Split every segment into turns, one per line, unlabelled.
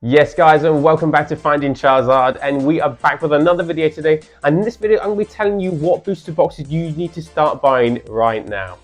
Yes guys, and welcome back to Finding Charizard, and we are back with another video today. And in this video I'm going to be telling you what booster boxes you need to start buying right now.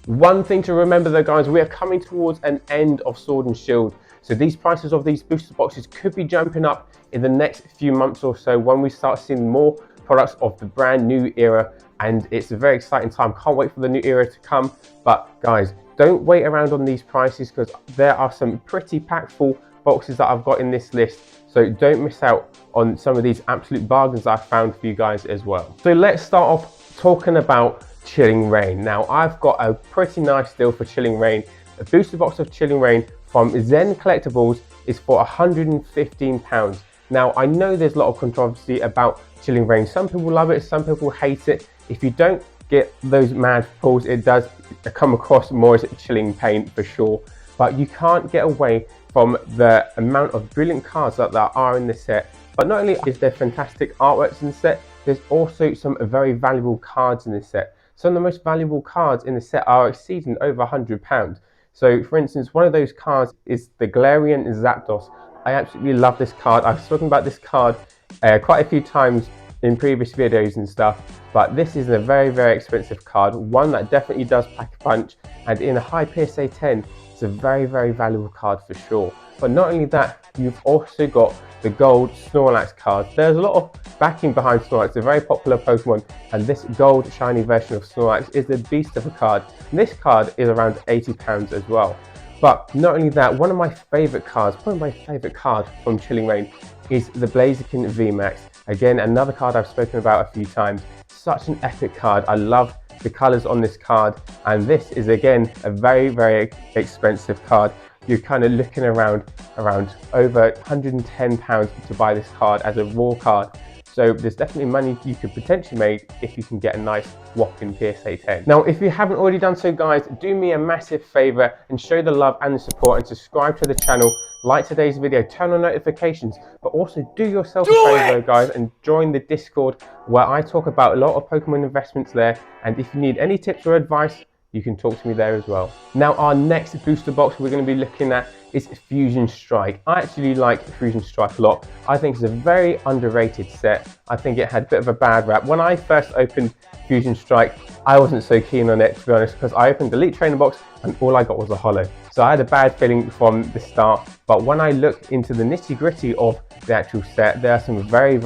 One thing to remember though guys, we are coming towards an end of Sword and Shield, so these prices of these booster boxes could be jumping up in the next few months or so when we start seeing more products of the brand new era, and it's a very exciting time. Can't wait for the new era to come. But guys, don't wait around on these prices because there are some pretty packed full boxes that I've got in this list, so don't miss out on some of these absolute bargains I've found for you guys as well. So let's start off talking about Chilling Reign. Now I've got a pretty nice deal for Chilling Reign. A booster box of Chilling Reign from Zen Collectibles is for £115. Now I know there's a lot of controversy about Chilling Reign. Some people love it, some people hate it. If you don't get those mad pulls, it does come across more as chilling pain for sure. But you can't get away from the amount of brilliant cards that there are in the set. But not only is there fantastic artworks in the set, there's also some very valuable cards in the set. Some of the most valuable cards in the set are exceeding over £100. So for instance, one of those cards is the Galarian Zapdos. I absolutely love this card. I've spoken about this card quite a few times in previous videos and stuff, but this is a very expensive card, one that definitely does pack a punch, and in a high PSA 10 it's a very valuable card for sure. But not only that, you've also got the gold Snorlax card. There's a lot of backing behind Snorlax. It's a very popular Pokemon, and this gold shiny version of Snorlax is a beast of a card. And this card is around £80 as well. But not only that, one of my favourite cards from Chilling Reign is the Blaziken VMAX. Again, another card I've spoken about a few times. Such an epic card. I love the colours on this card, and this is again a very expensive card. You're kind of looking around over £110 to buy this card as a raw card. So there's definitely money you could potentially make if you can get a nice whopping PSA 10. Now, if you haven't already done so guys, do me a massive favour and show the love and the support and subscribe to the channel. Like today's video, turn on notifications, but also do yourself a favour guys and join the Discord where I talk about a lot of Pokemon investments there, and if you need any tips or advice, you can talk to me there as well. Now our next booster box we're going to be looking at is Fusion Strike. I actually like Fusion Strike a lot. I think it's a very underrated set. I think it had a bit of a bad rap. When I first opened Fusion Strike, I wasn't so keen on it, to be honest, because I opened the Elite Trainer box and all I got was a holo. So I had a bad feeling from the start. But when I look into the nitty gritty of the actual set, there are some very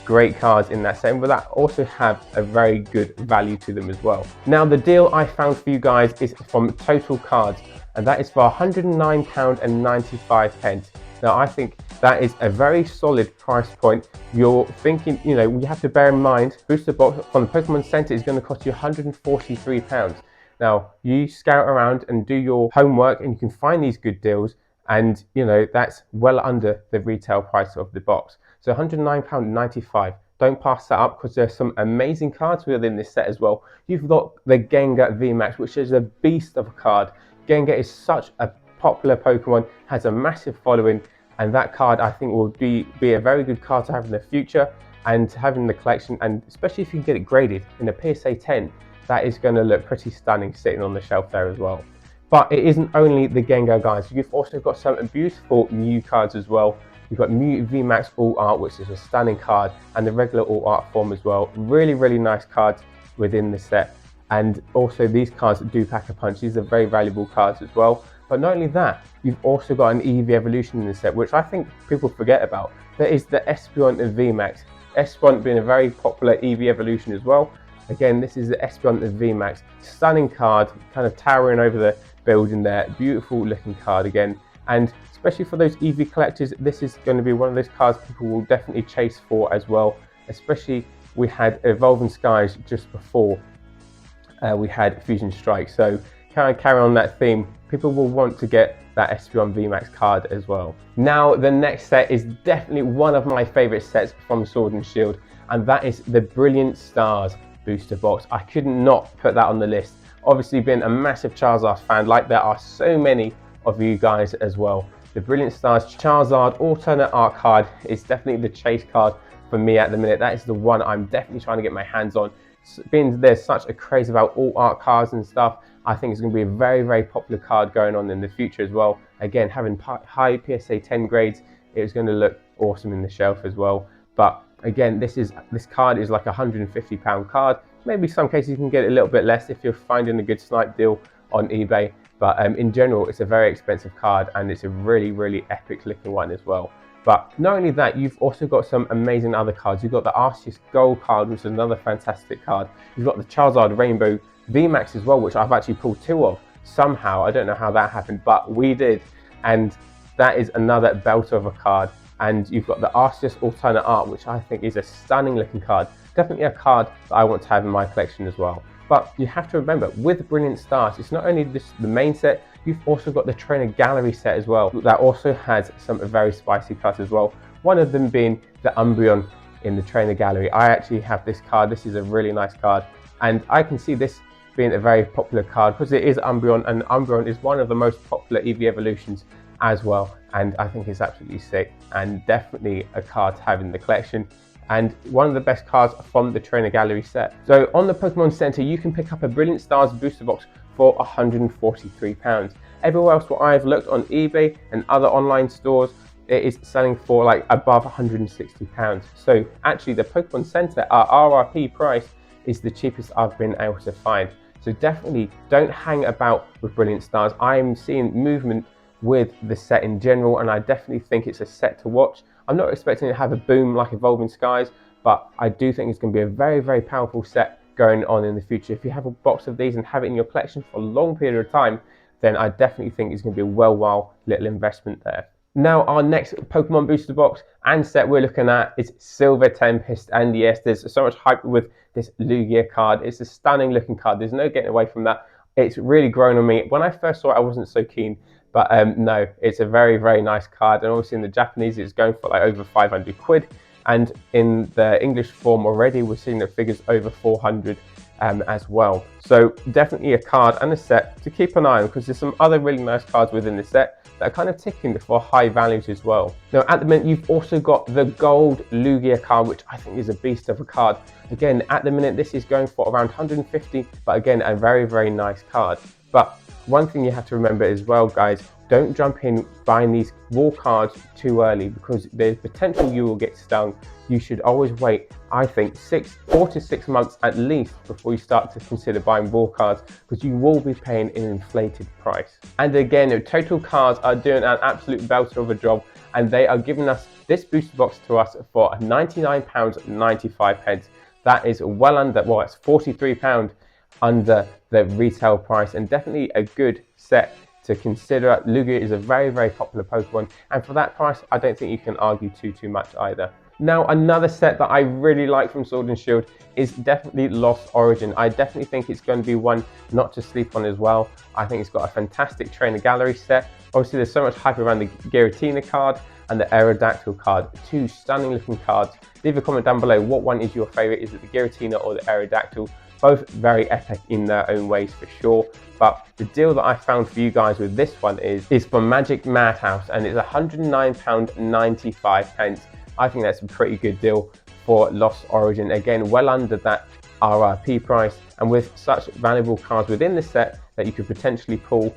great cards in that set, but that also have a very good value to them as well. Now the deal I found for you guys is from Total Cards, and that is for £109.95. Now I think that is a very solid price point. You're thinking, you know, you have to bear in mind, booster box from the Pokemon Center is going to cost you £143. Now you scout around and do your homework and you can find these good deals, and you know that's well under the retail price of the box. So £109.95. Don't pass that up because there's some amazing cards within this set as well. You've got the Gengar VMAX, which is a beast of a card. Gengar is such a popular Pokemon, has a massive following, and that card I think will be a very good card to have in the future and to have in the collection, and especially if you can get it graded in a PSA 10, that is going to look pretty stunning sitting on the shelf there as well. But it isn't only the Gengar guys, you've also got some beautiful Mew cards as well. You've got Mew VMAX All Art, which is a stunning card, and the regular All Art form as well. Really nice cards within the set. And also these cards do pack a punch. These are very valuable cards as well. But not only that, you've also got an EV Evolution in the set, which I think people forget about. There is the Espeon and VMAX. Espeon being a very popular EV Evolution as well. Again, this is the Espeon and VMAX. Stunning card, kind of towering over the building there. Beautiful looking card again. And especially for those EV collectors, this is going to be one of those cards people will definitely chase for as well. Especially we had Evolving Skies just before we had Fusion Strike. So kind of carry on that theme. People will want to get that Espeon VMAX card as well. Now the next set is definitely one of my favourite sets from Sword and Shield, and that is the Brilliant Stars booster box. I could not put that on the list. Obviously being a massive Charizard fan, like there are so many of you guys as well. The Brilliant Stars Charizard alternate art card is definitely the chase card for me at the minute. That is the one I'm definitely trying to get my hands on. Being there's such a craze about all art cards and stuff, I think it's going to be a very, very popular card going on in the future as well. Again, having high PSA 10 grades, it's going to look awesome in the shelf as well. But again, this card is like a £150 card. Maybe some cases you can get it a little bit less if you're finding a good snipe deal on eBay. But in general, it's a very expensive card, and it's a really, really epic looking one as well. But not only that, you've also got some amazing other cards. You've got the Arceus Gold card, which is another fantastic card. You've got the Charizard Rainbow VMAX as well, which I've actually pulled 2 of somehow. I don't know how that happened, but we did. And that is another belter of a card. And you've got the Arceus Alternate Art, which I think is a stunning looking card. Definitely a card that I want to have in my collection as well. But you have to remember, with Brilliant Stars, it's not only just the main set, you've also got the Trainer Gallery set as well. That also has some very spicy cards as well. One of them being the Umbreon in the Trainer Gallery. I actually have this card. This is a really nice card. And I can see this being a very popular card because it is Umbreon, and Umbreon is one of the most popular EV evolutions as well. And I think it's absolutely sick, and definitely a card to have in the collection, and one of the best cards from the Trainer Gallery set. So on the Pokemon Center, you can pick up a Brilliant Stars booster box for £143. Everywhere else where I've looked on eBay and other online stores, it is selling for like above £160. So actually the Pokemon Center, our RRP price, is the cheapest I've been able to find. So definitely don't hang about with Brilliant Stars. I'm seeing movement with the set in general, and I definitely think it's a set to watch. I'm not expecting it to have a boom like Evolving Skies, but I do think it's going to be a very, very powerful set going on in the future. If you have a box of these and have it in your collection for a long period of time, then I definitely think it's going to be a worthwhile little investment there. Now, our next Pokemon booster box and set we're looking at is Silver Tempest. And yes, there's so much hype with this Lugia card. It's a stunning looking card. There's no getting away from that. It's really grown on me. When I first saw it, I wasn't so keen. But no, it's a very, very nice card. And obviously in the Japanese, it's going for like over 500 quid. And in the English form already, we're seeing the figures over 400 as well. So definitely a card and a set to keep an eye on, because there's some other really nice cards within the set that are kind of ticking for high values as well. Now at the minute, you've also got the gold Lugia card, which I think is a beast of a card. Again, at the minute, this is going for around 150, but again, a very, very nice card. But one thing you have to remember as well, guys, don't jump in buying these raw cards too early, because there's potential you will get stung. You should always wait, I think, 4 to 6 months at least before you start to consider buying raw cards, because you will be paying an inflated price. And again, Total Cards are doing an absolute belter of a job, and they are giving us this booster box to us for £99.95. That is well under, well, it's £43 under the retail price, and definitely a good set to consider. Lugia is a very, very popular Pokemon, and for that price, I don't think you can argue too much either. Now, another set that I really like from Sword and Shield is definitely Lost Origin. I definitely think it's going to be one not to sleep on as well. I think it's got a fantastic Trainer Gallery set. Obviously, there's so much hype around the Giratina card and the Aerodactyl card. 2 stunning looking cards. Leave a comment down below, what one is your favorite? Is it the Giratina or the Aerodactyl? Both very epic in their own ways for sure. But the deal that I found for you guys with this one is from Magic Madhouse, and it's £109.95. I think that's a pretty good deal for Lost Origin. Again, well under that RRP price, and with such valuable cards within the set that you could potentially pull,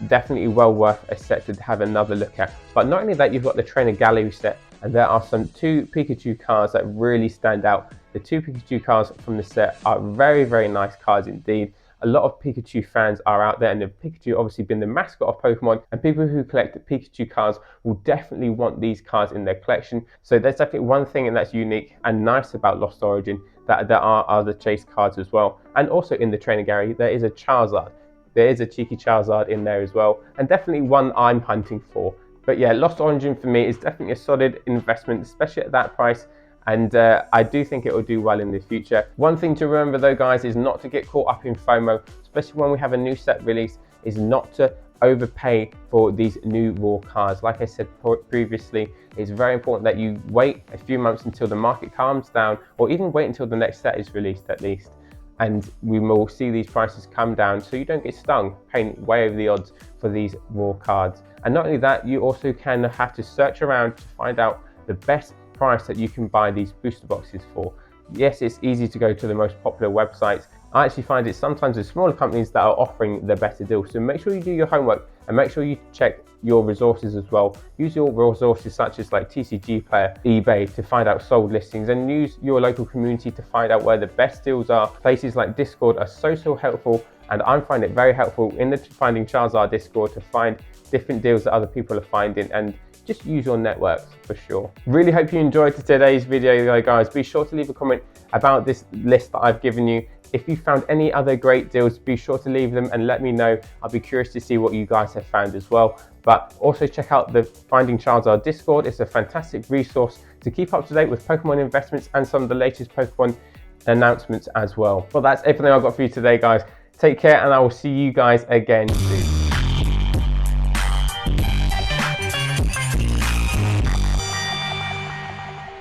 definitely well worth a set to have another look at. But not only that, you've got the Trainer Gallery set, and there are some 2 Pikachu cards that really stand out. The 2 Pikachu cards from the set are very, very nice cards indeed. A lot of Pikachu fans are out there, and the Pikachu obviously been the mascot of Pokemon, and people who collect Pikachu cards will definitely want these cards in their collection. So there's definitely one thing that's unique and nice about Lost Origin, that there are other chase cards as well. And also in the Trainer Gallery, there is a Charizard. There is a cheeky Charizard in there as well, and definitely one I'm hunting for. But yeah, Lost Origin for me is definitely a solid investment, especially at that price. And I do think it will do well in the future. One thing to remember though, guys, is not to get caught up in FOMO, especially when we have a new set release, is not to overpay for these new raw cards. Like I said previously, it's very important that you wait a few months until the market calms down, or even wait until the next set is released at least. And we will see these prices come down so you don't get stung paying way over the odds for these raw cards. And not only that, you also can have to search around to find out the best price that you can buy these booster boxes for. Yes, it's easy to go to the most popular websites. I actually find it sometimes the smaller companies that are offering the better deals. So make sure you do your homework and make sure you check your resources as well. Use your resources such as like TCG Player, eBay to find out sold listings, and use your local community to find out where the best deals are. Places like Discord are so helpful, and I find it very helpful in the Finding Charizard Discord to find different deals that other people are finding, and just use your networks for sure. Really hope you enjoyed today's video, guys. Be sure to leave a comment about this list that I've given you. If you found any other great deals, be sure to leave them and let me know. I'll be curious to see what you guys have found as well. But also check out the Finding Charizard Discord. It's a fantastic resource to keep up to date with Pokemon investments and some of the latest Pokemon announcements as well. Well, that's everything I've got for you today, guys. Take care, and I will see you guys again soon.